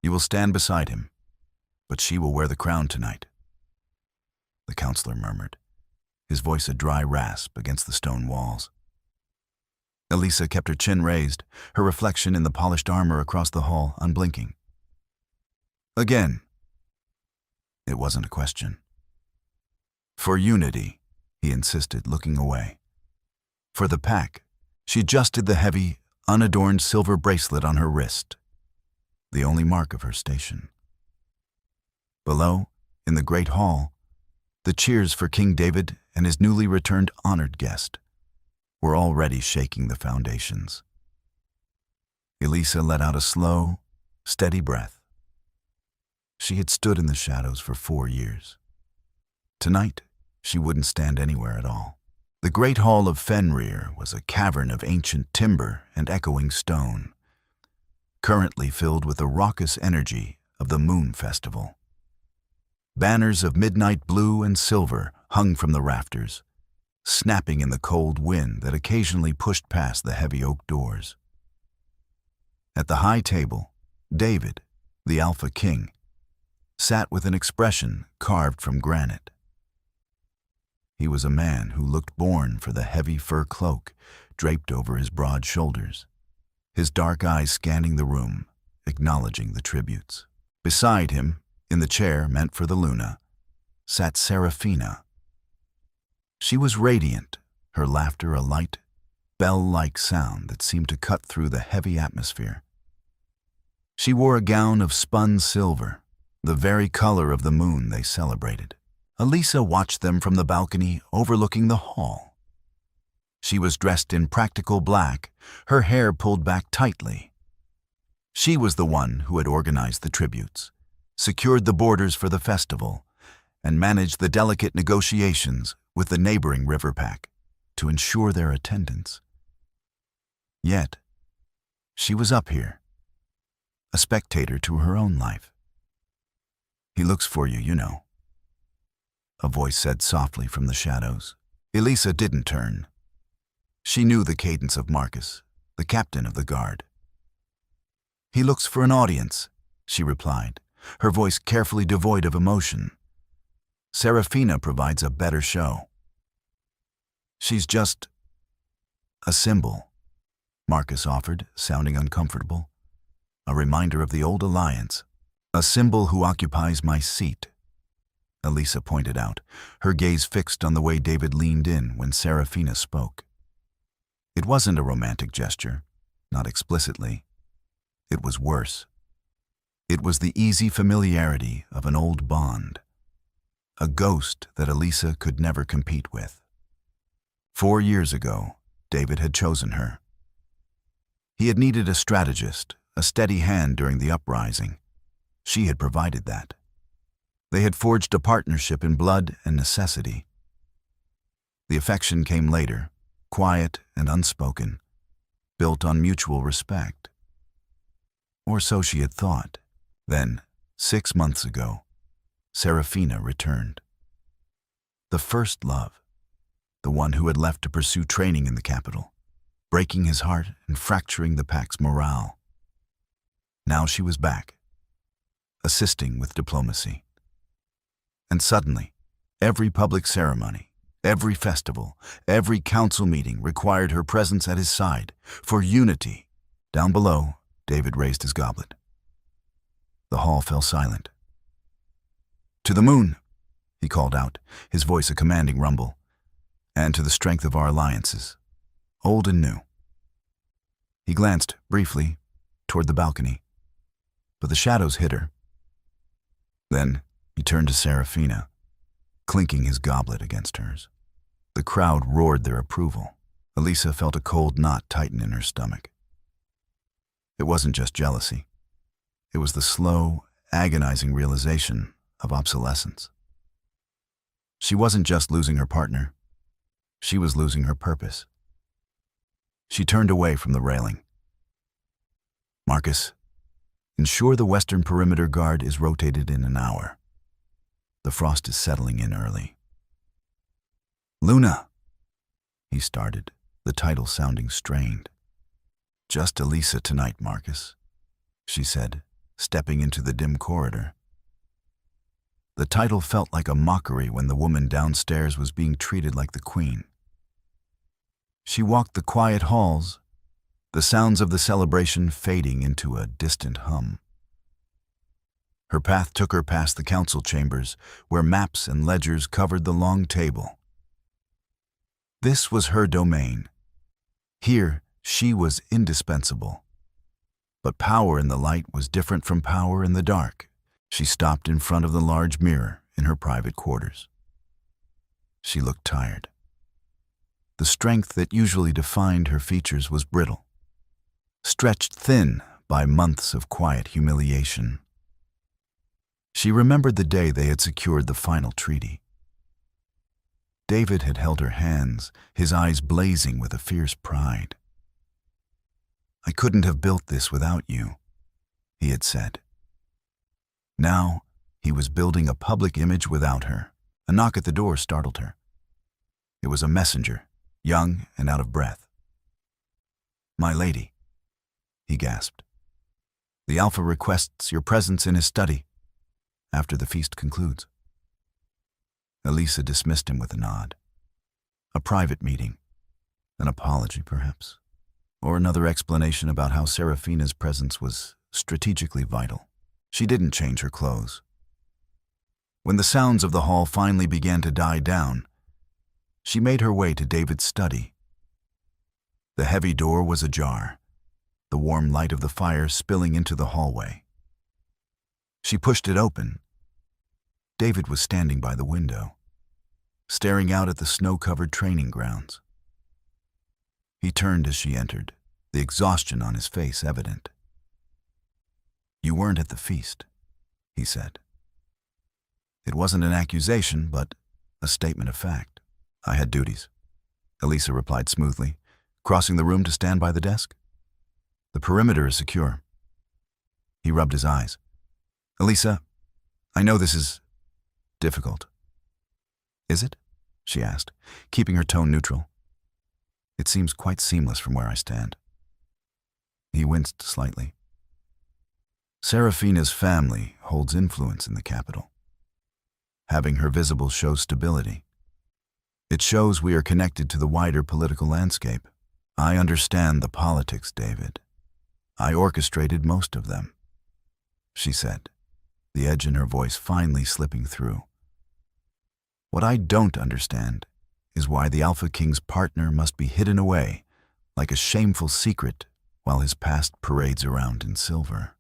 You will stand beside him, but she will wear the crown tonight." The counselor murmured, his voice a dry rasp against the stone walls. Elisa kept her chin raised, her reflection in the polished armor across the hall unblinking. "Again." It wasn't a question. "For unity," he insisted, looking away. For the pack, she adjusted the heavy, unadorned silver bracelet on her wrist, the only mark of her station. Below, in the great hall, the cheers for King David and his newly returned honored guest were already shaking the foundations. Elisa let out a slow, steady breath. She had stood in the shadows for 4 years. Tonight, she wouldn't stand anywhere at all. The great hall of Fenrir was a cavern of ancient timber and echoing stone, currently filled with the raucous energy of the Moon Festival. Banners of midnight blue and silver hung from the rafters, snapping in the cold wind that occasionally pushed past the heavy oak doors. At the high table, David, the Alpha King, sat with an expression carved from granite. He was a man who looked born for the heavy fur cloak draped over his broad shoulders, his dark eyes scanning the room, acknowledging the tributes. Beside him, in the chair meant for the Luna, sat Serafina. She was radiant, her laughter a light, bell-like sound that seemed to cut through the heavy atmosphere. She wore a gown of spun silver, the very color of the moon they celebrated. Elisa watched them from the balcony overlooking the hall. She was dressed in practical black, her hair pulled back tightly. She was the one who had organized the tributes, secured the borders for the festival, and managed the delicate negotiations with the neighboring river pack to ensure their attendance. Yet, she was up here, a spectator to her own life. "He looks for you, you know," a voice said softly from the shadows. Elisa didn't turn. She knew the cadence of Marcus, the captain of the guard. "He looks for an audience," she replied, her voice carefully devoid of emotion. "Serafina provides a better show." "She's just a symbol," Marcus offered, sounding uncomfortable. "A reminder of the old alliance. A symbol who occupies my seat," Elisa pointed out, her gaze fixed on the way David leaned in when Serafina spoke. It wasn't a romantic gesture, not explicitly. It was worse. It was the easy familiarity of an old bond, a ghost that Elisa could never compete with. 4 years ago, David had chosen her. He had needed a strategist, a steady hand during the uprising. She had provided that. They had forged a partnership in blood and necessity. The affection came later, quiet and unspoken, built on mutual respect. Or so she had thought. Then, 6 months ago, Serafina returned. The first love, the one who had left to pursue training in the capital, breaking his heart and fracturing the pack's morale. Now she was back, assisting with diplomacy. And suddenly, every public ceremony, every festival, every council meeting required her presence at his side for unity. Down below, David raised his goblet. The hall fell silent. "To the moon," he called out, his voice a commanding rumble, "and to the strength of our alliances, old and new." He glanced, briefly, toward the balcony, but the shadows hid her. Then he turned to Serafina, clinking his goblet against hers. The crowd roared their approval. Elisa felt a cold knot tighten in her stomach. It wasn't just jealousy. It was the slow, agonizing realization of obsolescence. She wasn't just losing her partner. She was losing her purpose. She turned away from the railing. "Marcus, ensure the western perimeter guard is rotated in an hour. The frost is settling in early." "Luna," he started, the title sounding strained. "Just Elisa tonight, Marcus," she said, stepping into the dim corridor. The title felt like a mockery when the woman downstairs was being treated like the queen. She walked the quiet halls, the sounds of the celebration fading into a distant hum. Her path took her past the council chambers, where maps and ledgers covered the long table. This was her domain. Here, she was indispensable. But power in the light was different from power in the dark. She stopped in front of the large mirror in her private quarters. She looked tired. The strength that usually defined her features was brittle, stretched thin by months of quiet humiliation. She remembered the day they had secured the final treaty. David had held her hands, his eyes blazing with a fierce pride. "I couldn't have built this without you," he had said. Now, he was building a public image without her. A knock at the door startled her. It was a messenger, young and out of breath. "My lady," he gasped. "The Alpha requests your presence in his study after the feast concludes." Elisa dismissed him with a nod. A private meeting. An apology, perhaps. Or another explanation about how Serafina's presence was strategically vital. She didn't change her clothes. When the sounds of the hall finally began to die down, she made her way to David's study. The heavy door was ajar, the warm light of the fire spilling into the hallway. She pushed it open. David was standing by the window, staring out at the snow-covered training grounds. He turned as she entered, the exhaustion on his face evident. "You weren't at the feast," he said. It wasn't an accusation, but a statement of fact. "I had duties," Elisa replied smoothly, crossing the room to stand by the desk. "The perimeter is secure." He rubbed his eyes. "Elisa, I know this is difficult." "Is it?" she asked, keeping her tone neutral. "It seems quite seamless from where I stand." He winced slightly. Serafina's family holds influence in the capital. Having her visible shows stability. It shows we are connected to the wider political landscape. I understand the politics, David. I orchestrated most of them, she said, the edge in her voice finally slipping through. What I don't understand is why the Alpha King's partner must be hidden away like a shameful secret while his past parades around in silver.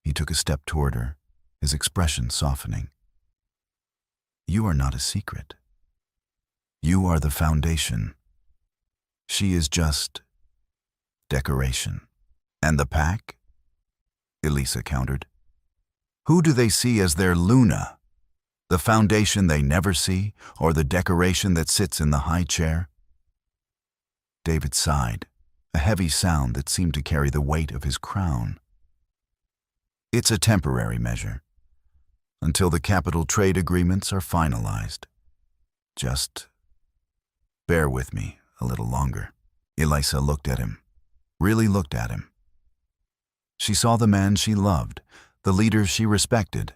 He took a step toward her, his expression softening. You are not a secret. You are the foundation. She is just decoration. And the pack? Elisa countered. Who do they see as their Luna? The foundation they never see, or the decoration that sits in the high chair? David sighed, a heavy sound that seemed to carry the weight of his crown. It's a temporary measure, until the capital trade agreements are finalized. Just bear with me a little longer. Elisa looked at him, really looked at him. She saw the man she loved, the leader she respected.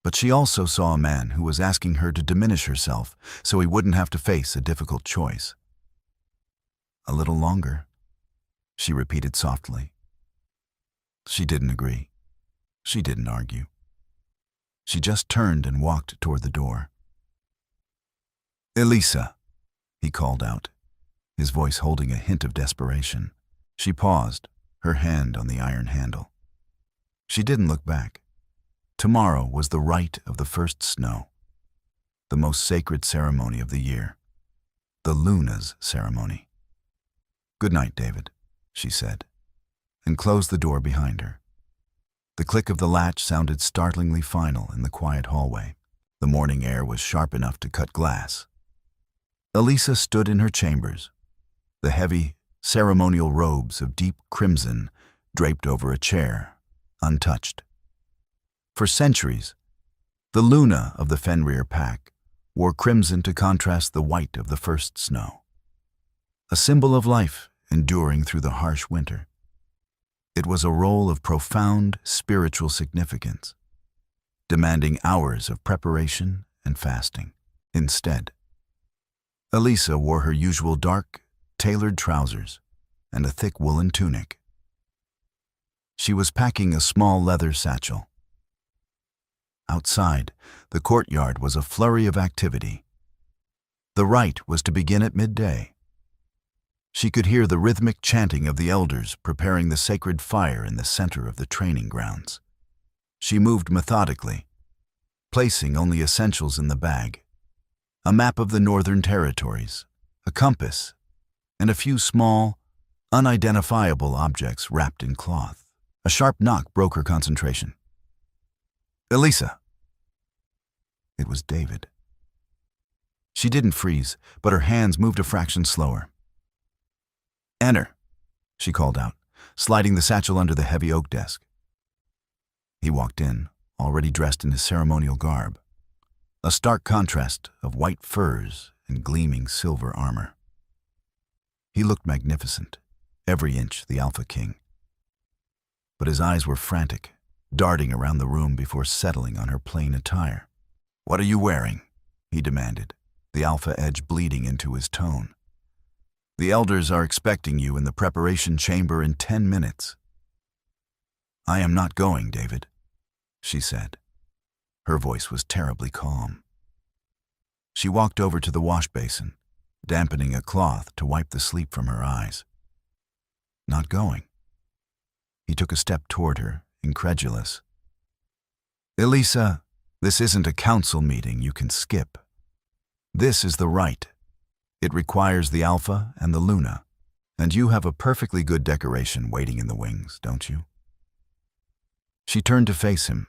But she also saw a man who was asking her to diminish herself so he wouldn't have to face a difficult choice. A little longer, she repeated softly. She didn't agree. She didn't argue. She just turned and walked toward the door. Elisa, he called out, his voice holding a hint of desperation. She paused, her hand on the iron handle. She didn't look back. Tomorrow was the rite of the first snow, the most sacred ceremony of the year, the Luna's ceremony. Good night, David, she said, and closed the door behind her. The click of the latch sounded startlingly final in the quiet hallway. The morning air was sharp enough to cut glass. Elisa stood in her chambers, the heavy, ceremonial robes of deep crimson draped over a chair, untouched. For centuries, the Luna of the Fenrir pack wore crimson to contrast the white of the first snow, a symbol of life enduring through the harsh winter. It was a role of profound spiritual significance, demanding hours of preparation and fasting. Instead, Elisa wore her usual dark, tailored trousers and a thick woolen tunic. She was packing a small leather satchel. Outside, the courtyard was a flurry of activity. The rite was to begin at midday. She could hear the rhythmic chanting of the elders preparing the sacred fire in the center of the training grounds. She moved methodically, placing only essentials in the bag: a map of the Northern Territories, a compass, and a few small, unidentifiable objects wrapped in cloth. A sharp knock broke her concentration. "Elisa!" It was David. She didn't freeze, but her hands moved a fraction slower. "Enter," she called out, sliding the satchel under the heavy oak desk. He walked in, already dressed in his ceremonial garb, a stark contrast of white furs and gleaming silver armor. He looked magnificent, every inch the Alpha King. But his eyes were frantic, darting around the room before settling on her plain attire. "What are you wearing?" he demanded, the Alpha edge bleeding into his tone. "The elders are expecting you in the preparation chamber in 10 minutes. "I am not going, David," she said. Her voice was terribly calm. She walked over to the wash basin, dampening a cloth to wipe the sleep from her eyes. "Not going?" He took a step toward her, incredulous. "Elisa, this isn't a council meeting you can skip. This is the rite. It requires the Alpha and the Luna, and you have a perfectly good decoration waiting in the wings, don't you?" She turned to face him,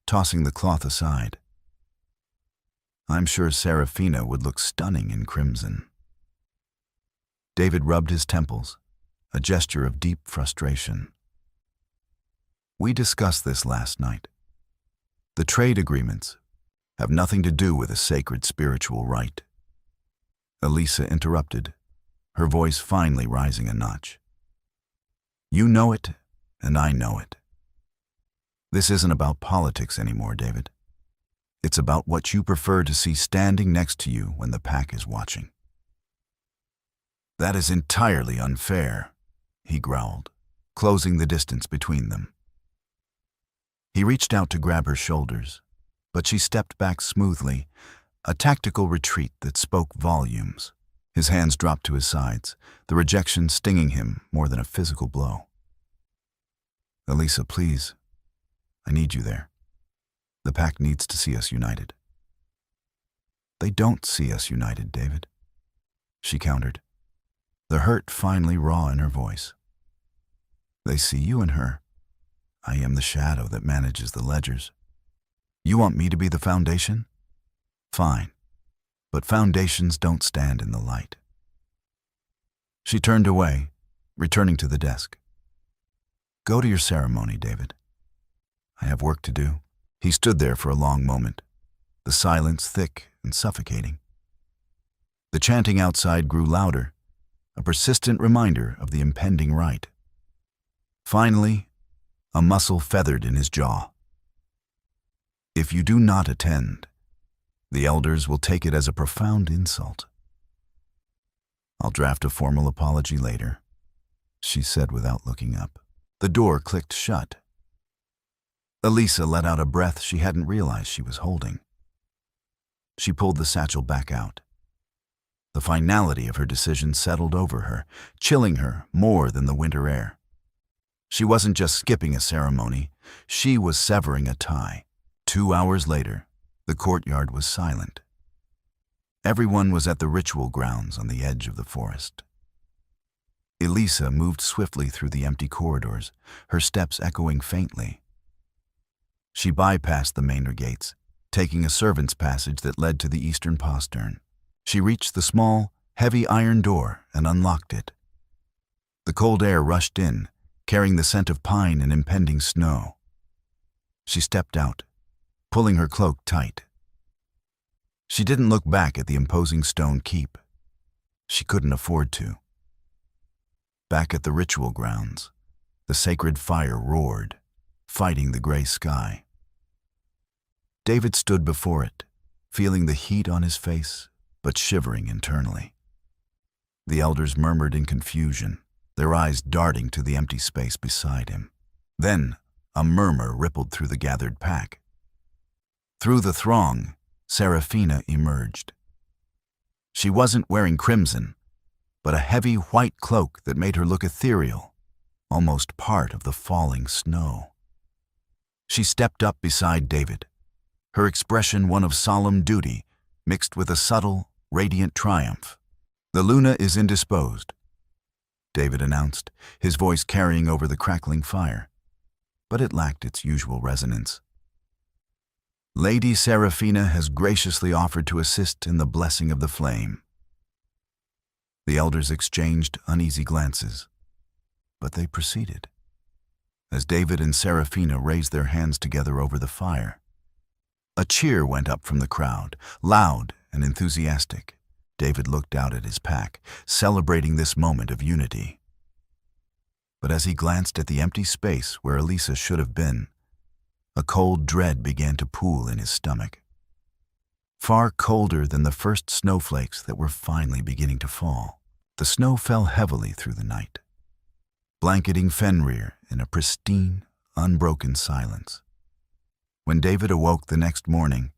tossing the cloth aside. "I'm sure Serafina would look stunning in crimson." David rubbed his temples, a gesture of deep frustration. "We discussed this last night. The trade agreements have nothing to do with a sacred spiritual rite." Elisa interrupted, her voice finally rising a notch. "You know it, and I know it. This isn't about politics anymore, David. It's about what you prefer to see standing next to you when the pack is watching." "That is entirely unfair," he growled, closing the distance between them. He reached out to grab her shoulders, but she stepped back smoothly, a tactical retreat that spoke volumes. His hands dropped to his sides, the rejection stinging him more than a physical blow. "Elisa, please. I need you there. The pack needs to see us united." "They don't see us united, David," she countered, the hurt finally raw in her voice. "They see you and her. I am the shadow that manages the ledgers. You want me to be the foundation? Fine, but foundations don't stand in the light." She turned away, returning to the desk. "Go to your ceremony, David. I have work to do." He stood there for a long moment, the silence thick and suffocating. The chanting outside grew louder, a persistent reminder of the impending rite. Finally, a muscle feathered in his jaw. "If you do not attend, the elders will take it as a profound insult." "I'll draft a formal apology later," she said without looking up. The door clicked shut. Elisa let out a breath she hadn't realized she was holding. She pulled the satchel back out. The finality of her decision settled over her, chilling her more than the winter air. She wasn't just skipping a ceremony, she was severing a tie. 2 hours later, the courtyard was silent. Everyone was at the ritual grounds on the edge of the forest. Elisa moved swiftly through the empty corridors, her steps echoing faintly. She bypassed the main gates, taking a servant's passage that led to the eastern postern. She reached the small, heavy iron door and unlocked it. The cold air rushed in, carrying the scent of pine and impending snow. She stepped out, pulling her cloak tight. She didn't look back at the imposing stone keep. She couldn't afford to. Back at the ritual grounds, The sacred fire roared, fighting the gray sky. David stood before it, feeling the heat on his face, but shivering internally. The elders murmured in confusion, their eyes darting to the empty space beside him. Then, a murmur rippled through the gathered pack. Through the throng, Seraphina emerged. She wasn't wearing crimson, but a heavy white cloak that made her look ethereal, almost part of the falling snow. She stepped up beside David, her expression one of solemn duty mixed with a subtle, radiant triumph. "The Luna is indisposed," David announced, his voice carrying over the crackling fire, but it lacked its usual resonance. "Lady Seraphina has graciously offered to assist in the blessing of the flame." The elders exchanged uneasy glances, but they proceeded. As David and Seraphina raised their hands together over the fire, a cheer went up from the crowd, loud and enthusiastic. David looked out at his pack, celebrating this moment of unity. But as he glanced at the empty space where Elisa should have been, a cold dread began to pool in his stomach. Far colder than the first snowflakes that were finally beginning to fall. The snow fell heavily through the night, blanketing Fenrir in a pristine, unbroken silence. When David awoke the next morning,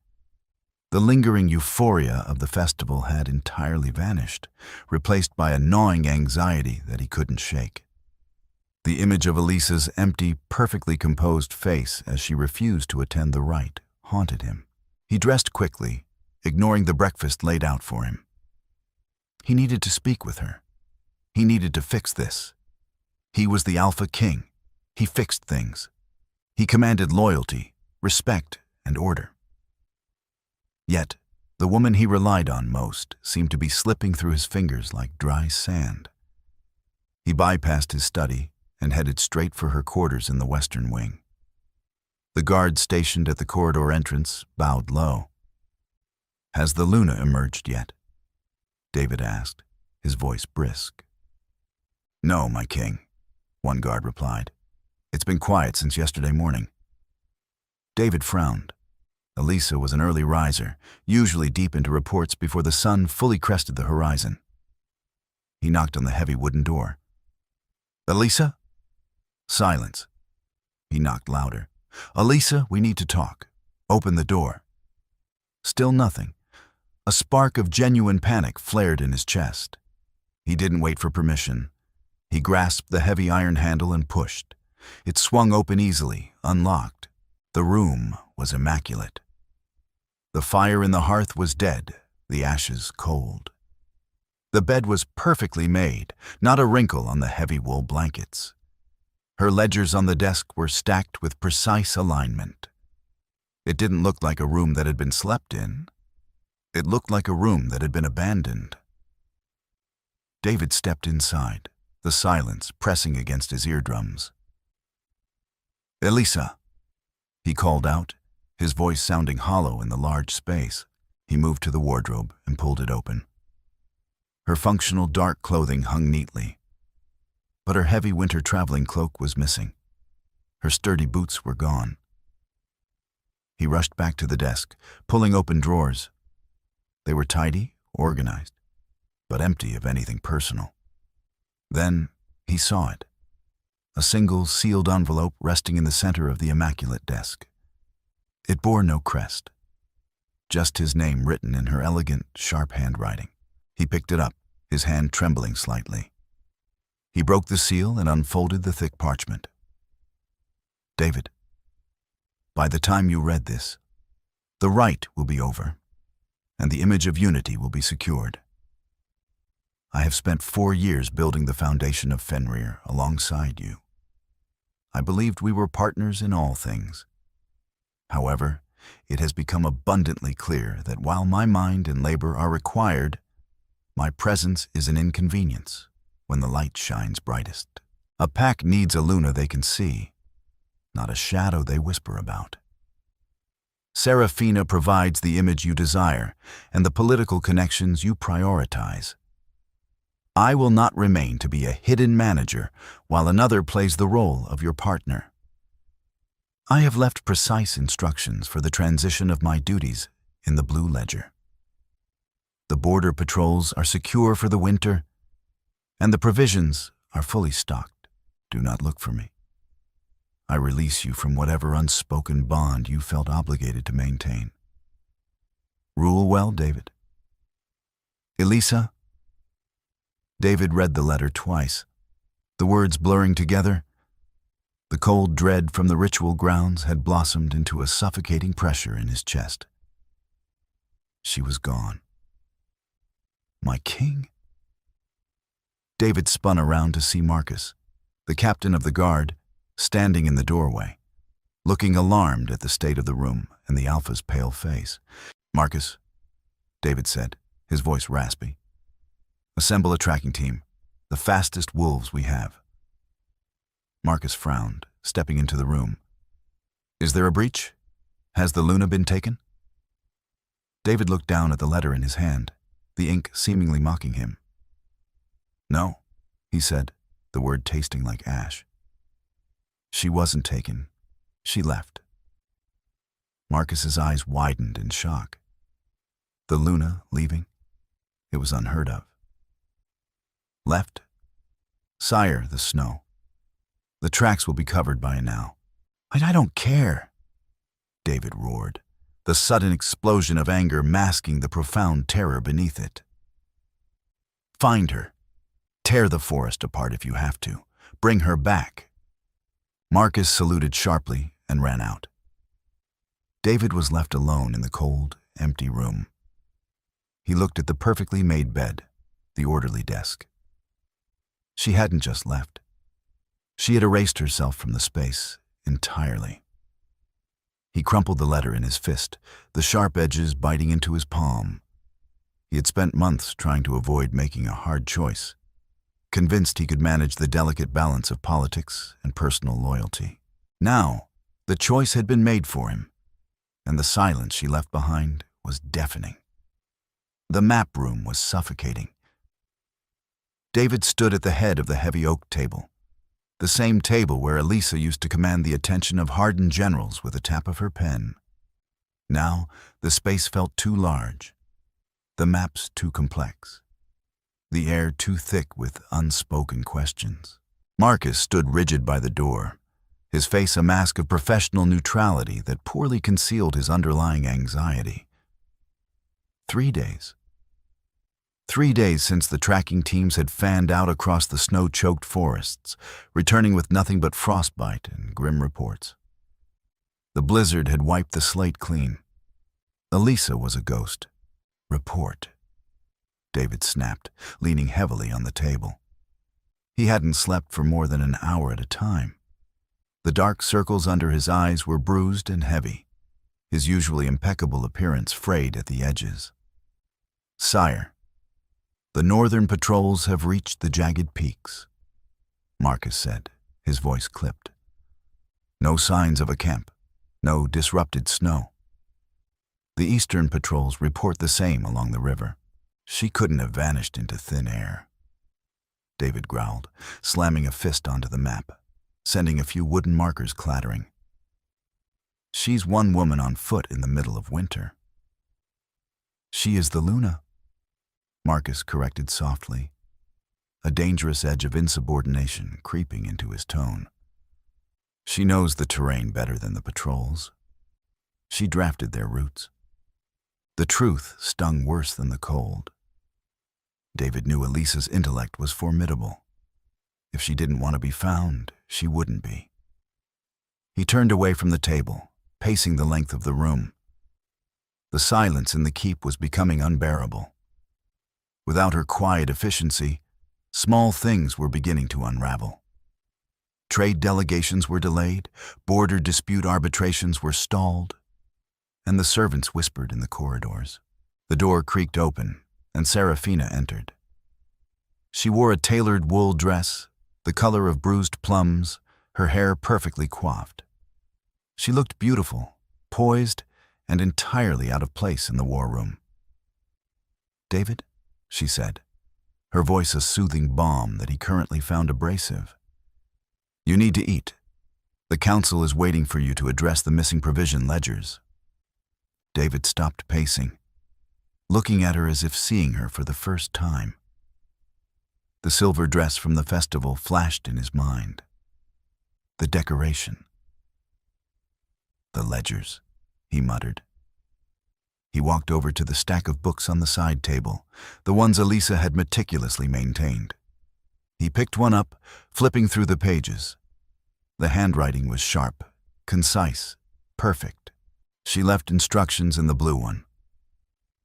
the lingering euphoria of the festival had entirely vanished, replaced by a gnawing anxiety that he couldn't shake. The image of Elisa's empty, perfectly composed face as she refused to attend the rite haunted him. He dressed quickly, ignoring the breakfast laid out for him. He needed to speak with her. He needed to fix this. He was the Alpha King. He fixed things. He commanded loyalty, respect, and order. Yet, the woman he relied on most seemed to be slipping through his fingers like dry sand. He bypassed his study and headed straight for her quarters in the western wing. The guard stationed at the corridor entrance bowed low. "Has the Luna emerged yet?" David asked, his voice brisk. "No, my king," one guard replied. "It's been quiet since yesterday morning." David frowned. Elisa was an early riser, usually deep into reports before the sun fully crested the horizon. He knocked on the heavy wooden door. "Elisa?" Silence. He knocked louder. "Elisa, we need to talk. Open the door." Still nothing. A spark of genuine panic flared in his chest. He didn't wait for permission. He grasped the heavy iron handle and pushed. It swung open easily, unlocked. The room was immaculate. The fire in the hearth was dead, the ashes cold. The bed was perfectly made, not a wrinkle on the heavy wool blankets. Her ledgers on the desk were stacked with precise alignment. It didn't look like a room that had been slept in. It looked like a room that had been abandoned. David stepped inside, the silence pressing against his eardrums. "Elisa," he called out, his voice sounding hollow in the large space. He moved to the wardrobe and pulled it open. Her functional dark clothing hung neatly, but her heavy winter traveling cloak was missing. Her sturdy boots were gone. He rushed back to the desk, pulling open drawers. They were tidy, organized, but empty of anything personal. Then he saw it. A single sealed envelope resting in the center of the immaculate desk. It bore no crest, just his name written in her elegant, sharp handwriting. He picked it up, his hand trembling slightly. He broke the seal and unfolded the thick parchment. "David, by the time you read this, the rite will be over, and the image of unity will be secured. I have spent 4 years building the foundation of Fenrir alongside you. I believed we were partners in all things. However, it has become abundantly clear that while my mind and labor are required, my presence is an inconvenience when the light shines brightest. A pack needs a Luna they can see, not a shadow they whisper about. Seraphina provides the image you desire and the political connections you prioritize. I will not remain to be a hidden manager while another plays the role of your partner. I have left precise instructions for the transition of my duties in the Blue Ledger. The border patrols are secure for the winter, and the provisions are fully stocked. Do not look for me. I release you from whatever unspoken bond you felt obligated to maintain. Rule well, David. Elisa. David read the letter twice, the words blurring together. The cold dread from the ritual grounds had blossomed into a suffocating pressure in his chest. She was gone. My king? David spun around to see Marcus, the captain of the guard, standing in the doorway, looking alarmed at the state of the room and the Alpha's pale face. Marcus, David said, his voice raspy. Assemble a tracking team, the fastest wolves we have. Marcus frowned, stepping into the room. Is there a breach? Has the Luna been taken? David looked down at the letter in his hand, the ink seemingly mocking him. No, he said, the word tasting like ash. She wasn't taken. She left. Marcus's eyes widened in shock. The Luna leaving? It was unheard of. Left? Sire, the snow. The tracks will be covered by now. I don't care, David roared, the sudden explosion of anger masking the profound terror beneath it. Find her. Tear the forest apart if you have to. Bring her back. Marcus saluted sharply and ran out. David was left alone in the cold, empty room. He looked at the perfectly made bed, the orderly desk. She hadn't just left. She had erased herself from the space entirely. He crumpled the letter in his fist, the sharp edges biting into his palm. He had spent months trying to avoid making a hard choice, convinced he could manage the delicate balance of politics and personal loyalty. Now, the choice had been made for him, and the silence she left behind was deafening. The map room was suffocating. David stood at the head of the heavy oak table, the same table where Elisa used to command the attention of hardened generals with a tap of her pen. Now, the space felt too large, the maps too complex, the air too thick with unspoken questions. Marcus stood rigid by the door, his face a mask of professional neutrality that poorly concealed his underlying anxiety. 3 days. 3 days since the tracking teams had fanned out across the snow-choked forests, returning with nothing but frostbite and grim reports. The blizzard had wiped the slate clean. Elisa was a ghost. Report. David snapped, leaning heavily on the table. He hadn't slept for more than an hour at a time. The dark circles under his eyes were bruised and heavy, his usually impeccable appearance frayed at the edges. Sire, the northern patrols have reached the jagged peaks, Marcus said, his voice clipped. No signs of a camp, no disrupted snow. The eastern patrols report the same along the river. She couldn't have vanished into thin air. David growled, slamming a fist onto the map, sending a few wooden markers clattering. She's one woman on foot in the middle of winter. She is the Luna, Marcus corrected softly, a dangerous edge of insubordination creeping into his tone. She knows the terrain better than the patrols. She drafted their routes. The truth stung worse than the cold. David knew Elisa's intellect was formidable. If she didn't want to be found, she wouldn't be. He turned away from the table, pacing the length of the room. The silence in the keep was becoming unbearable. Without her quiet efficiency, small things were beginning to unravel. Trade delegations were delayed, border dispute arbitrations were stalled, and the servants whispered in the corridors. The door creaked open, and Serafina entered. She wore a tailored wool dress, the color of bruised plums, her hair perfectly coiffed. She looked beautiful, poised, and entirely out of place in the war room. "David," she said, her voice a soothing balm that he currently found abrasive. "You need to eat. The council is waiting for you to address the missing provision ledgers." David stopped pacing, looking at her as if seeing her for the first time. The silver dress from the festival flashed in his mind. The decoration. "The ledgers," he muttered. He walked over to the stack of books on the side table, the ones Elisa had meticulously maintained. He picked one up, flipping through the pages. The handwriting was sharp, concise, perfect. "She left instructions in the blue one,"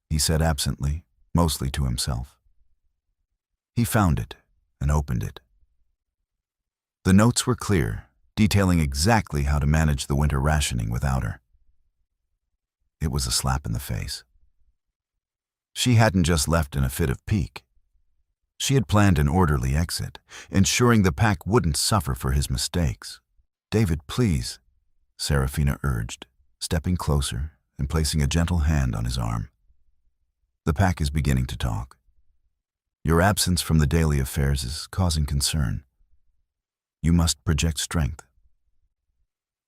he said absently, mostly to himself. He found it and opened it. The notes were clear, detailing exactly how to manage the winter rationing without her. It was a slap in the face. She hadn't just left in a fit of pique. She had planned an orderly exit, ensuring the pack wouldn't suffer for his mistakes. "David, please," Serafina urged, stepping closer and placing a gentle hand on his arm. "The pack is beginning to talk. Your absence from the daily affairs is causing concern. You must project strength."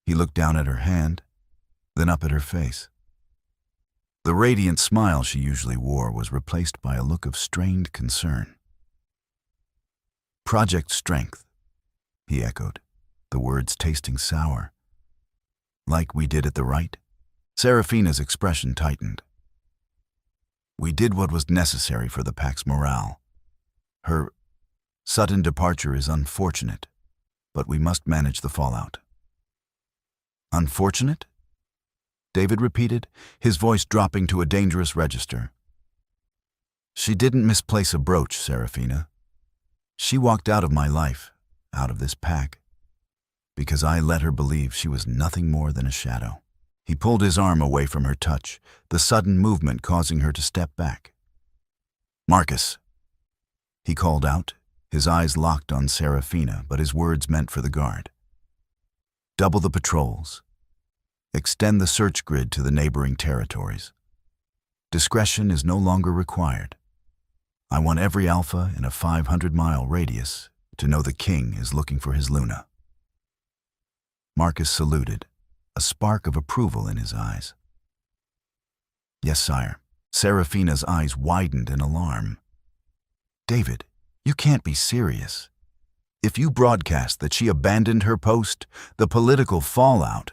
He looked down at her hand, then up at her face. The radiant smile she usually wore was replaced by a look of strained concern. "Project strength," he echoed, the words tasting sour. "Like we did at the Rite?" Serafina's expression tightened. "We did what was necessary for the pack's morale. Her sudden departure is unfortunate, but we must manage the fallout." "Unfortunate?" David repeated, his voice dropping to a dangerous register. "She didn't misplace a brooch, Serafina. She walked out of my life, out of this pack, because I let her believe she was nothing more than a shadow." He pulled his arm away from her touch, the sudden movement causing her to step back. "Marcus," he called out, his eyes locked on Serafina, but his words meant for the guard. "Double the patrols. Extend the search grid to the neighboring territories. Discretion is no longer required. I want every Alpha in a 500-mile radius to know the king is looking for his Luna." Marcus saluted, a spark of approval in his eyes. "Yes, sire." Serafina's eyes widened in alarm. "David, you can't be serious. If you broadcast that she abandoned her post, the political fallout—"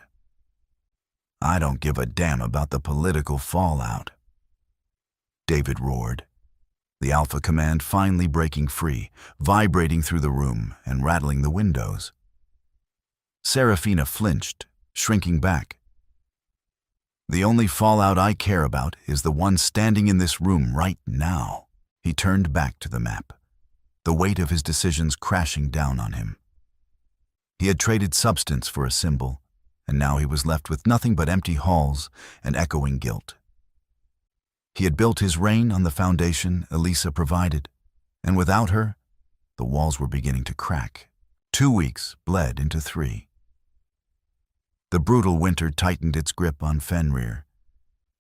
"I don't give a damn about the political fallout," David roared, the Alpha command finally breaking free, vibrating through the room and rattling the windows. Serafina flinched, shrinking back. "The only fallout I care about is the one standing in this room right now." He turned back to the map, the weight of his decisions crashing down on him. He had traded substance for a symbol, and now he was left with nothing but empty halls and echoing guilt. He had built his reign on the foundation Elisa provided, and without her, the walls were beginning to crack. 2 weeks bled into 3. The brutal winter tightened its grip on Fenrir,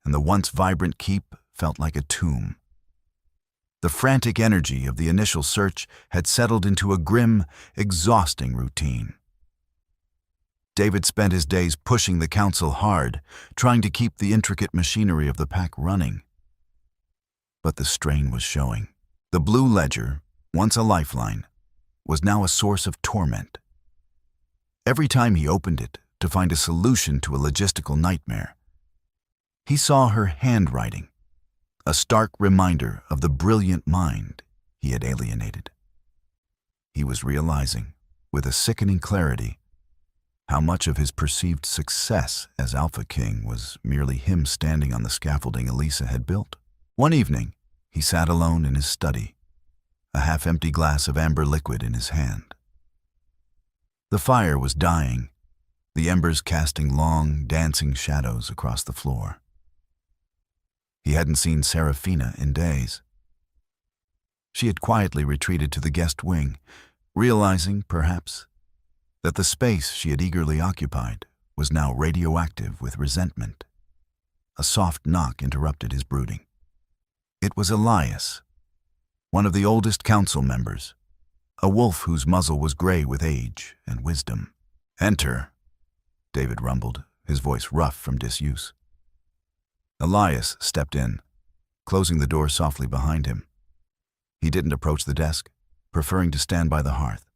and the once vibrant keep felt like a tomb. The frantic energy of the initial search had settled into a grim, exhausting routine. David spent his days pushing the council hard, trying to keep the intricate machinery of the pack running. But the strain was showing. The blue ledger, once a lifeline, was now a source of torment. Every time he opened it to find a solution to a logistical nightmare, he saw her handwriting, a stark reminder of the brilliant mind he had alienated. He was realizing, with a sickening clarity, how much of his perceived success as Alpha King was merely him standing on the scaffolding Elisa had built. One evening, he sat alone in his study, a half-empty glass of amber liquid in his hand. The fire was dying, the embers casting long, dancing shadows across the floor. He hadn't seen Serafina in days. She had quietly retreated to the guest wing, realizing, perhaps, that the space she had eagerly occupied was now radioactive with resentment. A soft knock interrupted his brooding. It was Elias. one of the oldest council members, a wolf whose muzzle was gray with age and wisdom. "Enter," David rumbled, his voice rough from disuse. Elias stepped in, closing the door softly behind him. He didn't approach the desk, preferring to stand by the hearth.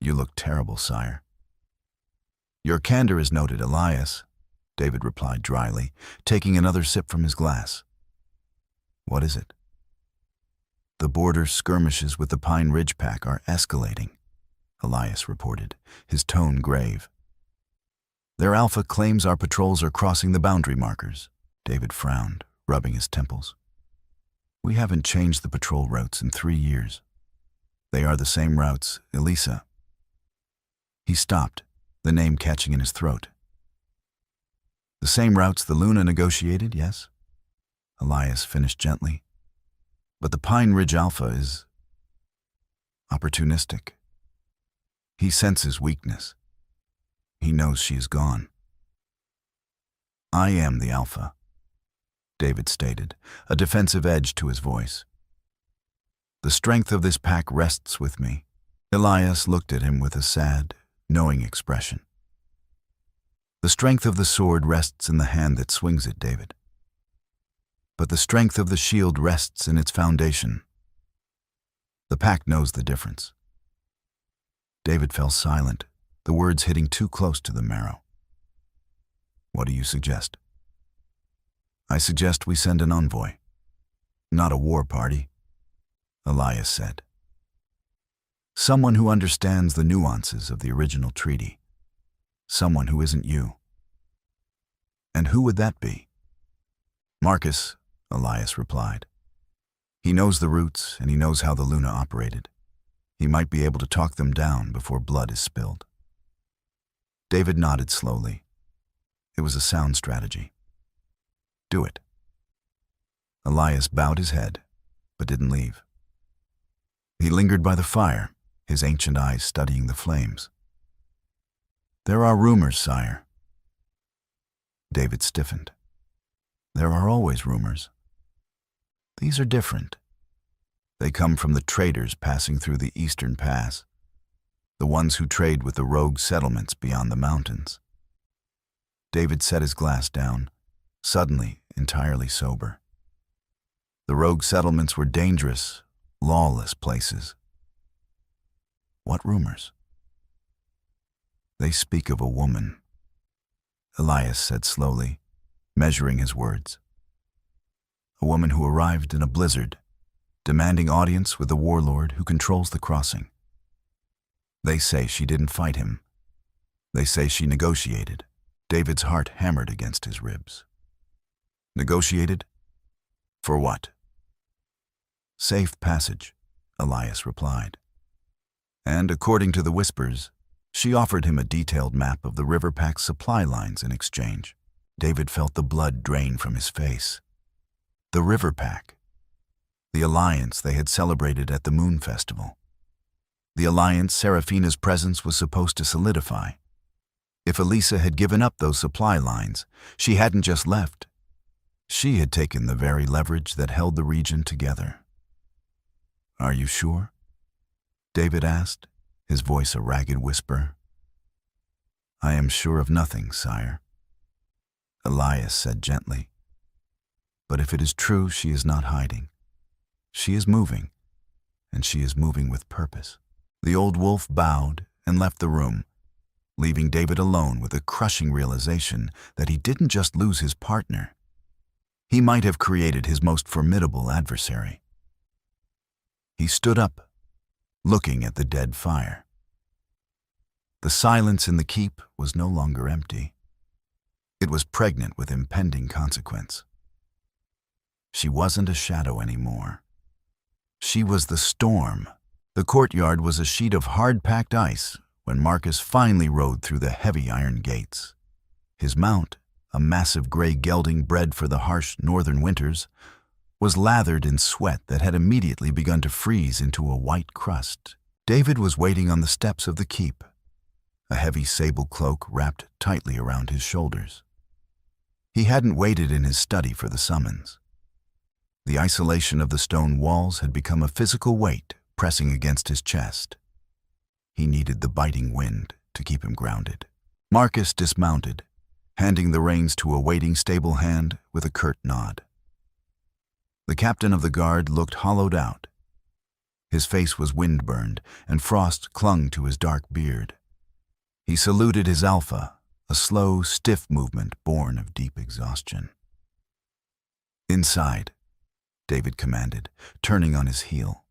"You look terrible, sire." "Your candor is noted, Elias," David replied dryly, taking another sip from his glass. "What is it?" "The border skirmishes with the Pine Ridge Pack are escalating," Elias reported, his tone grave. "Their Alpha claims our patrols are crossing the boundary markers." David frowned, rubbing his temples. "We haven't changed the patrol routes in 3 years. They are the same routes, Elisa." He stopped, the name catching in his throat. "The same routes the Luna negotiated, yes?" Elias finished gently. "But the Pine Ridge Alpha is opportunistic. He senses weakness. He knows she is gone." "I am the Alpha," David stated, a defensive edge to his voice. "The strength of this pack rests with me." Elias looked at him with a sad, knowing expression. "The strength of the sword rests in the hand that swings it, David. But the strength of the shield rests in its foundation. The pack knows the difference." David fell silent, the words hitting too close to the marrow. "What do you suggest?" "I suggest we send an envoy. Not a war party," Elias said. "Someone who understands the nuances of the original treaty. Someone who isn't you." "And who would that be?" "Marcus," Elias replied. "He knows the routes and he knows how the Luna operated. He might be able to talk them down before blood is spilled." David nodded slowly. It was a sound strategy. "Do it." Elias bowed his head, but didn't leave. He lingered by the fire, his ancient eyes studying the flames. "There are rumors, sire." David stiffened. "There are always rumors. These are different. They come from the traders passing through the Eastern Pass, the ones who trade with the rogue settlements beyond the mountains." David set his glass down, suddenly entirely sober. The rogue settlements were dangerous, lawless places. "What rumors?" "They speak of a woman," Elias said slowly, measuring his words. "A woman who arrived in a blizzard, demanding audience with the warlord who controls the crossing. They say she didn't fight him. They say she negotiated." David's heart hammered against his ribs. "Negotiated? For what?" "Safe passage," Elias replied. "And according to the whispers, she offered him a detailed map of the river pack's supply lines in exchange." David felt the blood drain from his face. The river pack. The alliance they had celebrated at the Moon Festival. The alliance Seraphina's presence was supposed to solidify. If Elisa had given up those supply lines, she hadn't just left. She had taken the very leverage that held the region together. "Are you sure?" David asked, his voice a ragged whisper. "I am sure of nothing, sire," Elias said gently. "But if it is true, she is not hiding. She is moving, and she is moving with purpose." The old wolf bowed and left the room, leaving David alone with a crushing realization that he didn't just lose his partner. He might have created his most formidable adversary. He stood up, looking at the dead fire. The silence in the keep was no longer empty. It was pregnant with impending consequence. She wasn't a shadow anymore. She was the storm. The courtyard was a sheet of hard-packed ice when Marcus finally rode through the heavy iron gates. His mount, a massive gray gelding bred for the harsh northern winters, was lathered in sweat that had immediately begun to freeze into a white crust. David was waiting on the steps of the keep, a heavy sable cloak wrapped tightly around his shoulders. He hadn't waited in his study for the summons. The isolation of the stone walls had become a physical weight pressing against his chest. He needed the biting wind to keep him grounded. Marcus dismounted, handing the reins to a waiting stable hand with a curt nod. The captain of the guard looked hollowed out. His face was wind-burned, and frost clung to his dark beard. He saluted his alpha, a slow, stiff movement born of deep exhaustion. "Inside," David commanded, turning on his heel.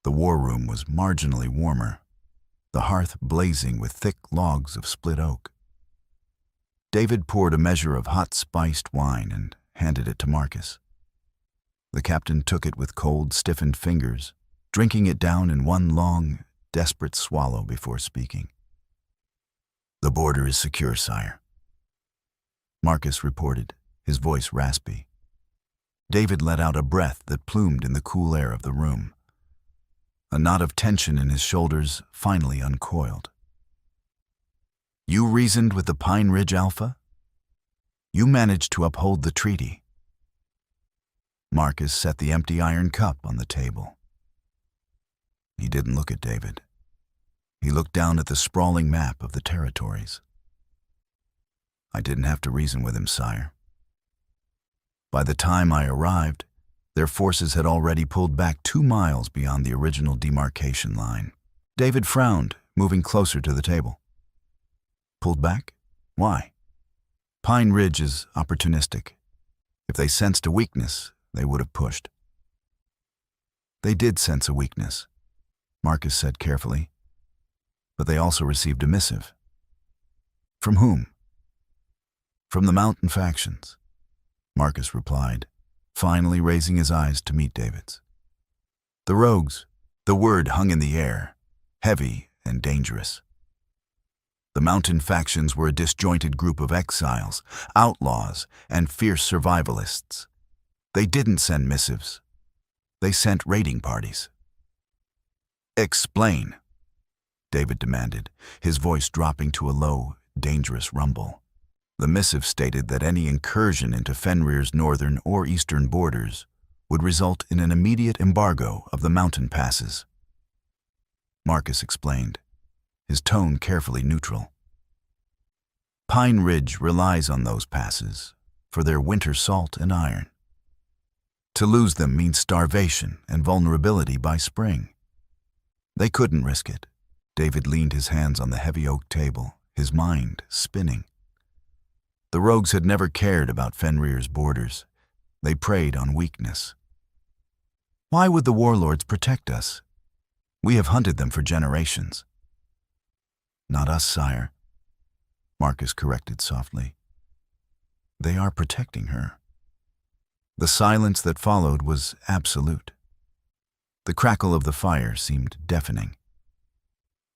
The war room was marginally warmer, the hearth blazing with thick logs of split oak. David poured a measure of hot spiced wine and handed it to Marcus. The captain took it with cold, stiffened fingers, drinking it down in one long, desperate swallow before speaking. "The border is secure, sire," Marcus reported, his voice raspy. David let out a breath that plumed in the cool air of the room. A knot of tension in his shoulders finally uncoiled. "You reasoned with the Pine Ridge Alpha? You managed to uphold the treaty." Marcus set the empty iron cup on the table. He didn't look at David. He looked down at the sprawling map of the territories. "I didn't have to reason with him, sire. By the time I arrived, their forces had already pulled back 2 miles beyond the original demarcation line." David frowned, moving closer to the table. "Pulled back? Why?" "Pine Ridge is opportunistic. If they sensed a weakness, they would have pushed." "They did sense a weakness," Marcus said carefully. "But they also received a missive." "From whom?" "From the mountain factions," Marcus replied, finally raising his eyes to meet David's. "The rogues." The word hung in the air, heavy and dangerous. The mountain factions were a disjointed group of exiles, outlaws, and fierce survivalists. They didn't send missives. They sent raiding parties. "Explain," David demanded, his voice dropping to a low, dangerous rumble. The missive stated that any incursion into Fenrir's northern or eastern borders would result in an immediate embargo of the mountain passes. Marcus explained, his tone carefully neutral. "Pine Ridge relies on those passes for their winter salt and iron. To lose them means starvation and vulnerability by spring. They couldn't risk it." David leaned his hands on the heavy oak table, his mind spinning. The rogues had never cared about Fenrir's borders. They preyed on weakness. "Why would the warlords protect us? We have hunted them for generations." "Not us, sire," Marcus corrected softly. "They are protecting her." The silence that followed was absolute. The crackle of the fire seemed deafening.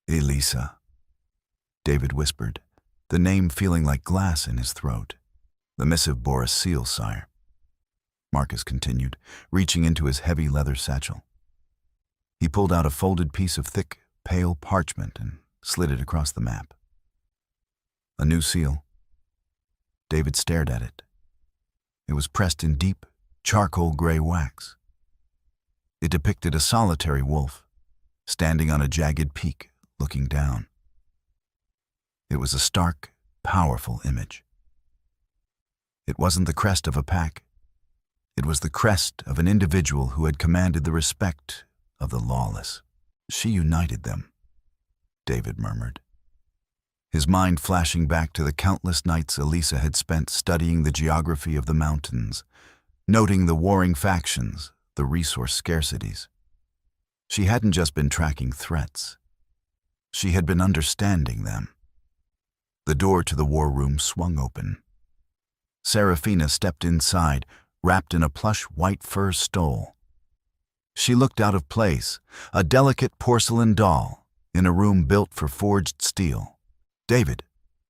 "Elisa," David whispered, the name feeling like glass in his throat. "The missive bore a seal, sire," Marcus continued, reaching into his heavy leather satchel. He pulled out a folded piece of thick, pale parchment and slid it across the map. A new seal. David stared at it. It was pressed in deep, charcoal gray wax. It depicted a solitary wolf, standing on a jagged peak, looking down. It was a stark, powerful image. It wasn't the crest of a pack. It was the crest of an individual who had commanded the respect of the lawless. "She united them," David murmured, his mind flashing back to the countless nights Elisa had spent studying the geography of the mountains, noting the warring factions, the resource scarcities. She hadn't just been tracking threats. She had been understanding them. The door to the war room swung open. Serafina stepped inside, wrapped in a plush white fur stole. She looked out of place, a delicate porcelain doll in a room built for forged steel. "David,"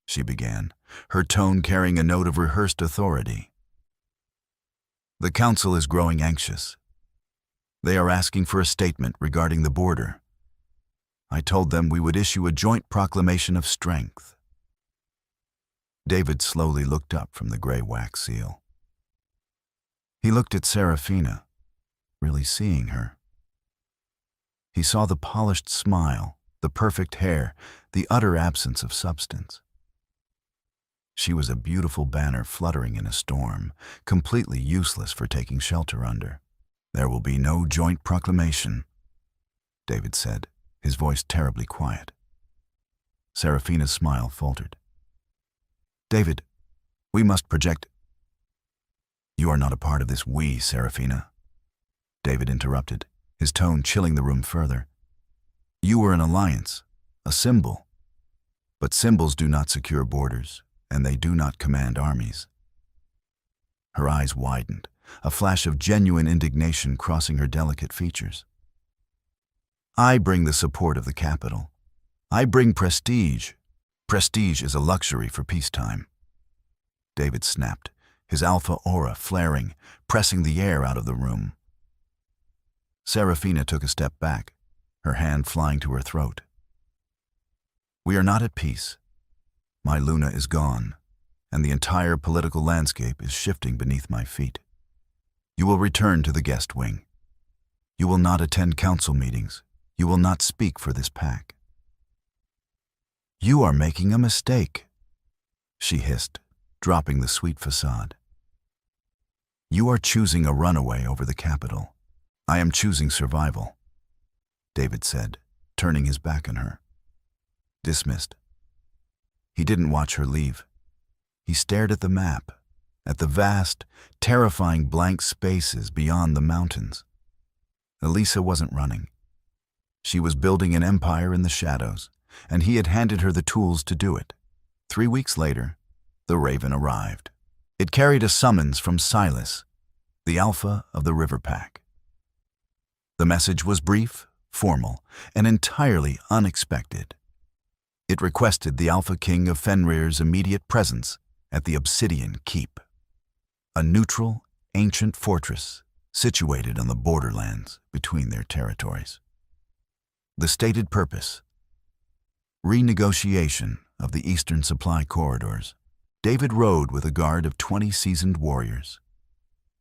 she began, her tone carrying a note of rehearsed authority. "The council is growing anxious. They are asking for a statement regarding the border. I told them we would issue a joint proclamation of strength." David slowly looked up from the gray wax seal. He looked at Serafina, really seeing her. He saw the polished smile, the perfect hair, the utter absence of substance. She was a beautiful banner fluttering in a storm, completely useless for taking shelter under. "There will be no joint proclamation," David said, his voice terribly quiet. Serafina's smile faltered. "David, we must project—" "You are not a part of this we, Serafina," David interrupted, his tone chilling the room further. "You were an alliance, a symbol. But symbols do not secure borders, and they do not command armies." Her eyes widened, a flash of genuine indignation crossing her delicate features. "I bring the support of the capital. I bring prestige. Prestige is a luxury for peacetime." David snapped, his alpha aura flaring, pressing the air out of the room. Serafina took a step back, her hand flying to her throat. "We are not at peace. My Luna is gone, and the entire political landscape is shifting beneath my feet. You will return to the guest wing. You will not attend council meetings. You will not speak for this pack." "You are making a mistake," she hissed, dropping the sweet facade. "You are choosing a runaway over the capital. I am choosing survival," David said, turning his back on her. Dismissed. He didn't watch her leave. He stared at the map, at the vast, terrifying blank spaces beyond the mountains. Elisa wasn't running. She was building an empire in the shadows, and he had handed her the tools to do it. 3 weeks later, the Raven arrived. It carried a summons from Silas, the alpha of the River Pack. The message was brief, formal, and entirely unexpected. It requested the Alpha King of Fenrir's immediate presence at the Obsidian Keep, a neutral, ancient fortress situated on the borderlands between their territories. The stated purpose: renegotiation of the eastern supply corridors. David rode with a guard of 20 seasoned warriors.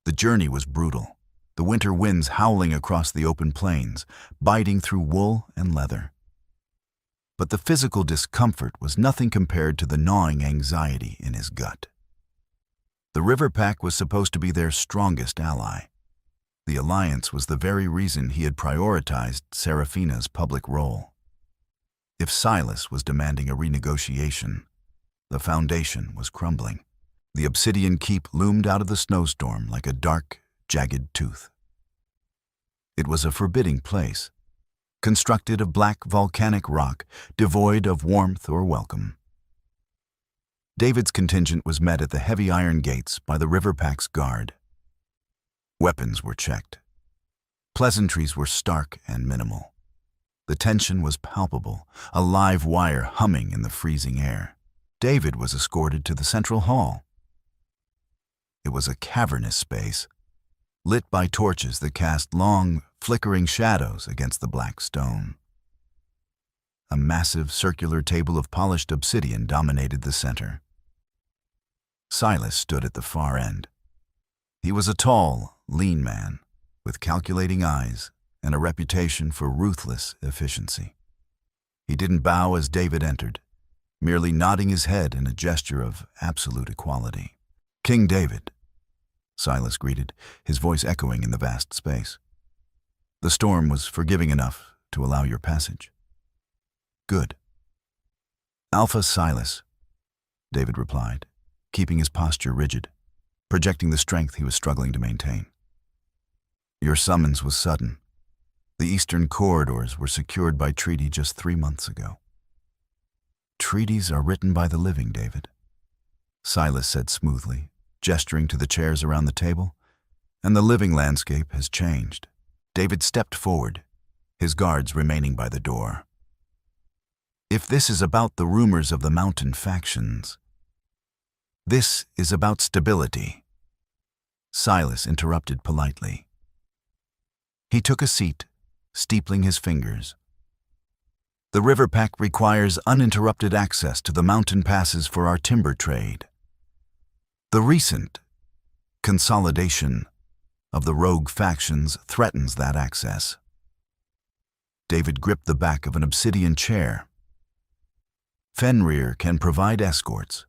The journey was brutal, the winter winds howling across the open plains, biting through wool and leather. But the physical discomfort was nothing compared to the gnawing anxiety in his gut. The River Pack was supposed to be their strongest ally. The alliance was the very reason he had prioritized Serafina's public role. If Silas was demanding a renegotiation, the foundation was crumbling. The Obsidian Keep loomed out of the snowstorm like a dark, jagged tooth. It was a forbidding place, constructed of black volcanic rock, devoid of warmth or welcome. David's contingent was met at the heavy iron gates by the River Pack's guard. Weapons were checked. Pleasantries were stark and minimal. The tension was palpable, a live wire humming in the freezing air. David was escorted to the central hall. It was a cavernous space, lit by torches that cast long, flickering shadows against the black stone. A massive circular table of polished obsidian dominated the center. Silas stood at the far end. He was a tall, lean man, with calculating eyes and a reputation for ruthless efficiency. He didn't bow as David entered, merely nodding his head in a gesture of absolute equality. "King David," Silas greeted, his voice echoing in the vast space. "The storm was forgiving enough to allow your passage." "Good." "Alpha Silas," David replied, keeping his posture rigid, projecting the strength he was struggling to maintain. "Your summons was sudden. The eastern corridors were secured by treaty just 3 months ago." "Treaties are written by the living, David," Silas said smoothly, gesturing to the chairs around the table, "and the living landscape has changed." David stepped forward, his guards remaining by the door. "If this is about the rumors of the mountain factions, this is about stability," Silas interrupted politely. He took a seat, steepling his fingers. "The River Pack requires uninterrupted access to the mountain passes for our timber trade. The recent consolidation of the rogue factions threatens that access. David gripped the back of an obsidian chair. Fenrir can provide escorts.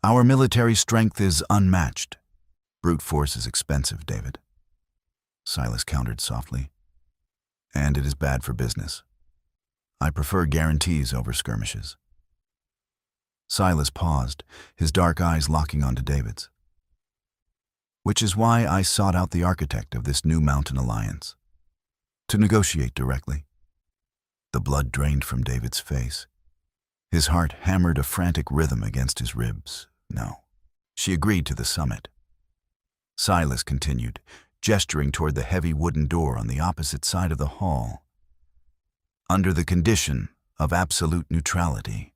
Our military strength is unmatched. Brute force is expensive, David. Silas countered softly. And it is bad for business. I prefer guarantees over skirmishes. Silas paused, his dark eyes locking onto David's. Which is why I sought out the architect of this new mountain alliance. To negotiate directly. The blood drained from David's face. His heart hammered a frantic rhythm against his ribs. No. She agreed to the summit. Silas continued, gesturing toward the heavy wooden door on the opposite side of the hall. Under the condition of absolute neutrality.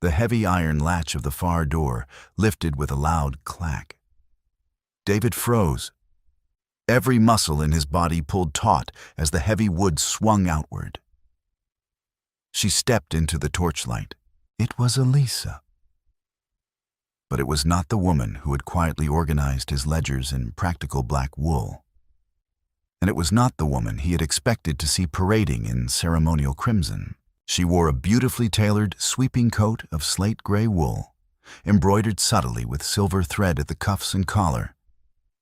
The heavy iron latch of the far door lifted with a loud clack. David froze. Every muscle in his body pulled taut as the heavy wood swung outward. She stepped into the torchlight. It was Elisa. But it was not the woman who had quietly organized his ledgers in practical black wool. And it was not the woman he had expected to see parading in ceremonial crimson. She wore a beautifully tailored, sweeping coat of slate-gray wool, embroidered subtly with silver thread at the cuffs and collar,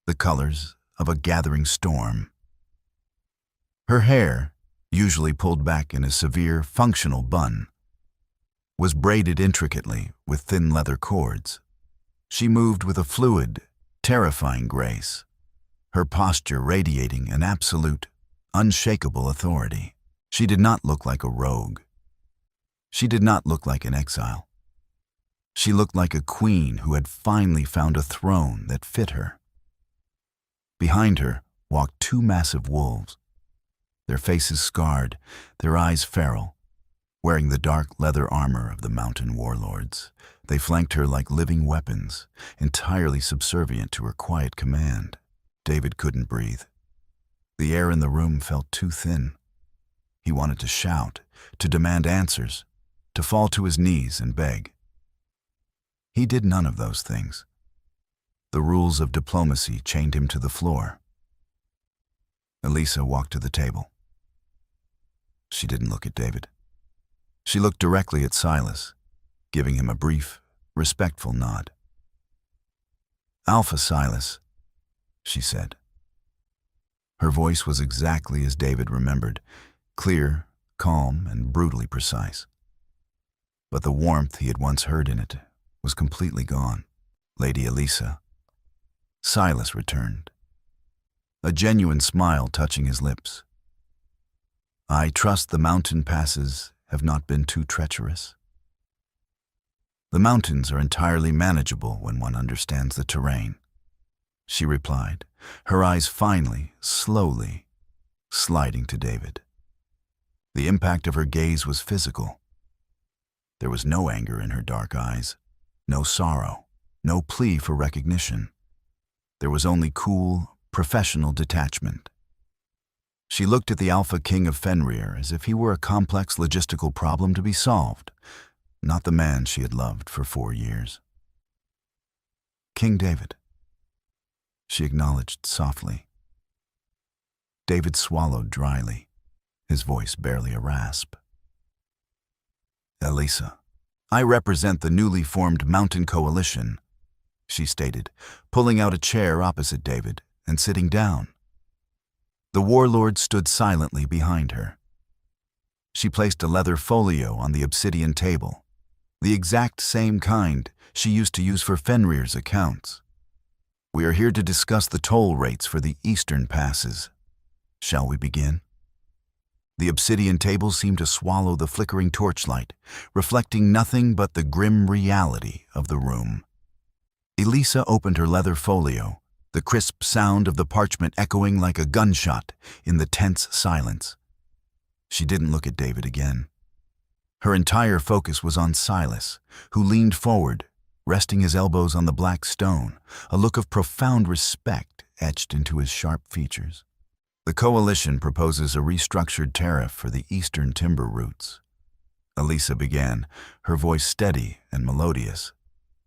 the colors of a gathering storm. Her hair, usually pulled back in a severe, functional bun, was braided intricately with thin leather cords. She moved with a fluid, terrifying grace, her posture radiating an absolute, unshakable authority. She did not look like a rogue. She did not look like an exile. She looked like a queen who had finally found a throne that fit her. Behind her walked two massive wolves, their faces scarred, their eyes feral, wearing the dark leather armor of the mountain warlords. They flanked her like living weapons, entirely subservient to her quiet command. David couldn't breathe. The air in the room felt too thin. He wanted to shout, to demand answers, to fall to his knees and beg. He did none of those things. The rules of diplomacy chained him to the floor. Elisa walked to the table. She didn't look at David. She looked directly at Silas, giving him a brief, respectful nod. "Alpha Silas," she said. Her voice was exactly as David remembered, clear, calm, and brutally precise. But the warmth he had once heard in it was completely gone. "Lady Elisa." Silas returned, a genuine smile touching his lips. "I trust the mountain passes have not been too treacherous." "The mountains are entirely manageable when one understands the terrain," she replied, her eyes finally, slowly, sliding to David. The impact of her gaze was physical. There was no anger in her dark eyes, no sorrow, no plea for recognition. There was only cool, professional detachment. She looked at the Alpha King of Fenrir as if he were a complex logistical problem to be solved, not the man she had loved for 4 years. "King David," she acknowledged softly. David swallowed dryly, his voice barely a rasp. "Elisa, I represent the newly formed Mountain Coalition," she stated, pulling out a chair opposite David and sitting down. The warlord stood silently behind her. She placed a leather folio on the obsidian table, the exact same kind she used to use for Fenrir's accounts. "We are here to discuss the toll rates for the eastern passes. Shall we begin?" The obsidian table seemed to swallow the flickering torchlight, reflecting nothing but the grim reality of the room. Elisa opened her leather folio, the crisp sound of the parchment echoing like a gunshot in the tense silence. She didn't look at David again. Her entire focus was on Silas, who leaned forward, resting his elbows on the black stone, a look of profound respect etched into his sharp features. "The coalition proposes a restructured tariff for the eastern timber routes," Elisa began, her voice steady and melodious,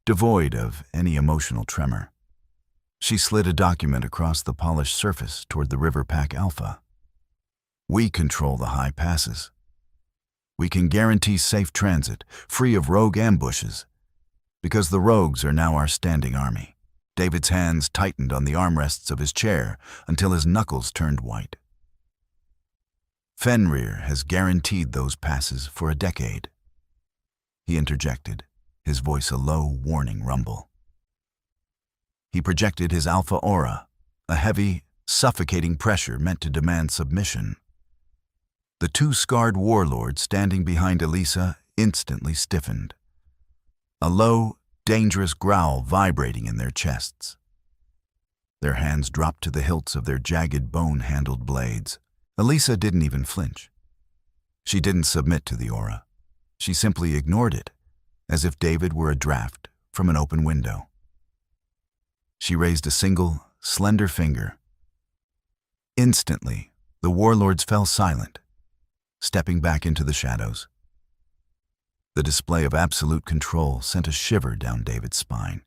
devoid of any emotional tremor. She slid a document across the polished surface toward the River Pack Alpha. We control the high passes. We can guarantee safe transit, free of rogue ambushes, because the rogues are now our standing army. David's hands tightened on the armrests of his chair until his knuckles turned white. Fenrir has guaranteed those passes for a decade. He interjected, his voice a low, warning rumble. He projected his alpha aura, a heavy, suffocating pressure meant to demand submission. The two scarred warlords standing behind Elisa instantly stiffened, a low, dangerous growl vibrating in their chests. Their hands dropped to the hilts of their jagged, bone-handled blades. Elisa didn't even flinch. She didn't submit to the aura. She simply ignored it, as if David were a draft from an open window. She raised a single, slender finger. Instantly, the warlords fell silent, stepping back into the shadows. The display of absolute control sent a shiver down David's spine.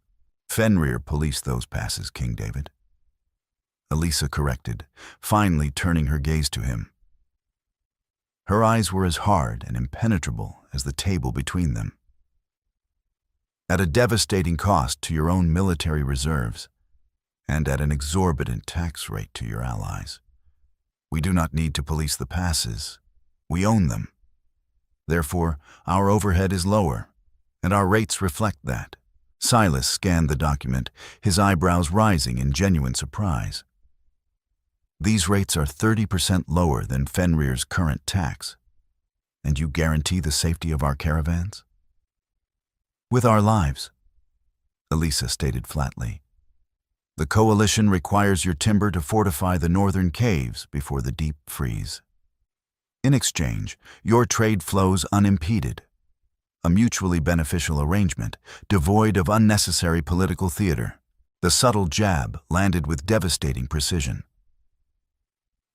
Fenrir policed those passes, King David. Elisa corrected, finally turning her gaze to him. Her eyes were as hard and impenetrable as the table between them. At a devastating cost to your own military reserves, and at an exorbitant tax rate to your allies, we do not need to police the passes. We own them. Therefore, our overhead is lower, and our rates reflect that. Silas scanned the document, his eyebrows rising in genuine surprise. These rates are 30% lower than Fenrir's current tax, and you guarantee the safety of our caravans? With our lives, Elisa stated flatly. The coalition requires your timber to fortify the northern caves before the deep freeze. In exchange, your trade flows unimpeded, a mutually beneficial arrangement, devoid of unnecessary political theater. The subtle jab landed with devastating precision.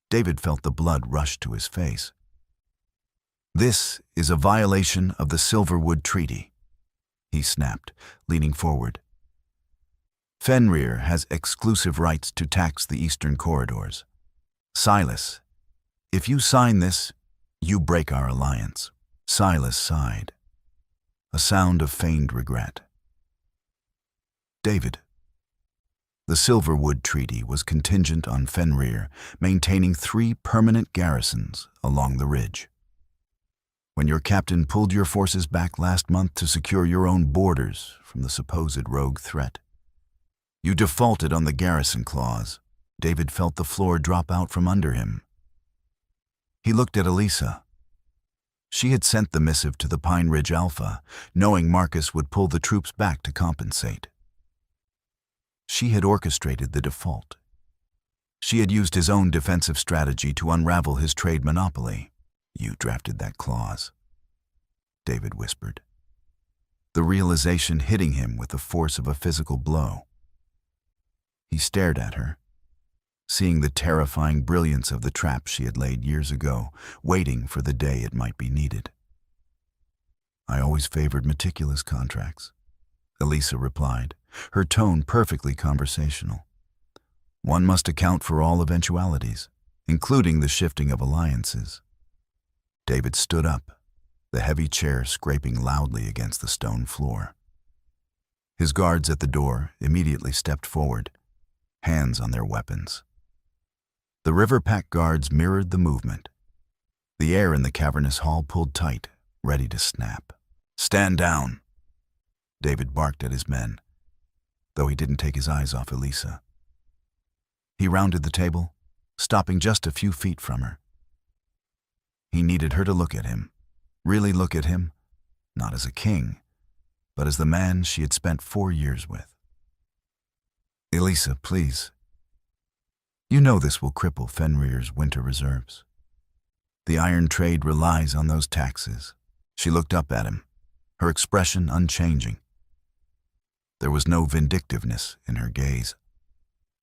David felt the blood rush to his face. This is a violation of the Silverwood Treaty, he snapped, leaning forward. Fenrir has exclusive rights to tax the eastern corridors. Silas, if you sign this, you break our alliance. Silas sighed, a sound of feigned regret. David, the Silverwood Treaty was contingent on Fenrir maintaining 3 permanent garrisons along the ridge. When your captain pulled your forces back last month to secure your own borders from the supposed rogue threat, you defaulted on the garrison clause. David felt the floor drop out from under him. He looked at Elisa. She had sent the missive to the Pine Ridge Alpha, knowing Marcus would pull the troops back to compensate. She had orchestrated the default. She had used his own defensive strategy to unravel his trade monopoly. You drafted that clause, David whispered, the realization hitting him with the force of a physical blow. He stared at her, seeing the terrifying brilliance of the trap she had laid years ago, waiting for the day it might be needed. I always favored meticulous contracts, Elisa replied, her tone perfectly conversational. One must account for all eventualities, including the shifting of alliances. David stood up, the heavy chair scraping loudly against the stone floor. His guards at the door immediately stepped forward, hands on their weapons. The River Pack guards mirrored the movement. The air in the cavernous hall pulled tight, ready to snap. Stand down, David barked at his men, though he didn't take his eyes off Elisa. He rounded the table, stopping just a few feet from her. He needed her to look at him, really look at him, not as a king, but as the man she had spent 4 years with. Elisa, please. You know this will cripple Fenrir's winter reserves. The iron trade relies on those taxes. She looked up at him, her expression unchanging. There was no vindictiveness in her gaze,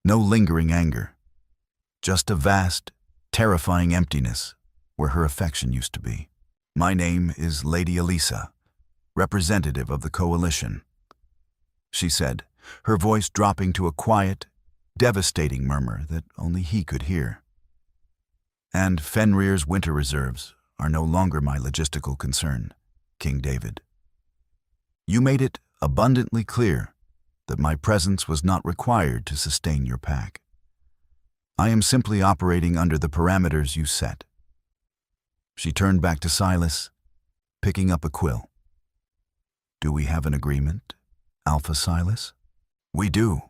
no lingering anger, just a vast, terrifying emptiness where her affection used to be. My name is Lady Elisa, representative of the coalition, she said, her voice dropping to a quiet, devastating murmur that only he could hear. And Fenrir's winter reserves are no longer my logistical concern, King David. You made it abundantly clear that my presence was not required to sustain your pack. I am simply operating under the parameters you set. She turned back to Silas, picking up a quill. Do we have an agreement, Alpha Silas? We do,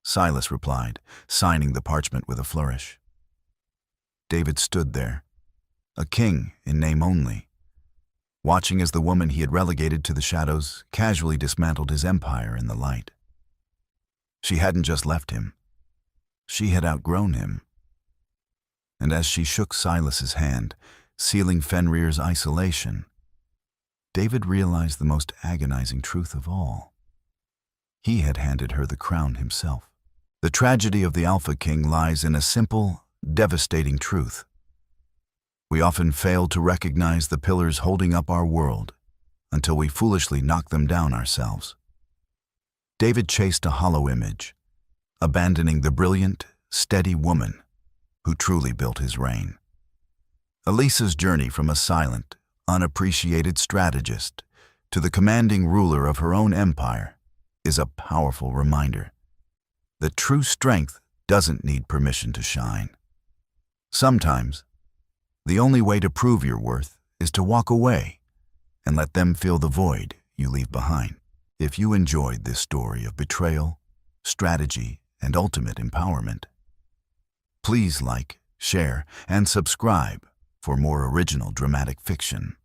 Silas replied, signing the parchment with a flourish. David stood there, a king in name only, watching as the woman he had relegated to the shadows casually dismantled his empire in the light. She hadn't just left him. She had outgrown him. And as she shook Silas's hand, sealing Fenrir's isolation, David realized the most agonizing truth of all. He had handed her the crown himself. The tragedy of the Alpha King lies in a simple, devastating truth. We often fail to recognize the pillars holding up our world until we foolishly knock them down ourselves. David chased a hollow image, abandoning the brilliant, steady woman who truly built his reign. Elisa's journey from a silent, unappreciated strategist to the commanding ruler of her own empire is a powerful reminder that true strength doesn't need permission to shine. Sometimes, the only way to prove your worth is to walk away and let them fill the void you leave behind. If you enjoyed this story of betrayal, strategy, and ultimate empowerment, please like, share, and subscribe for more original dramatic fiction.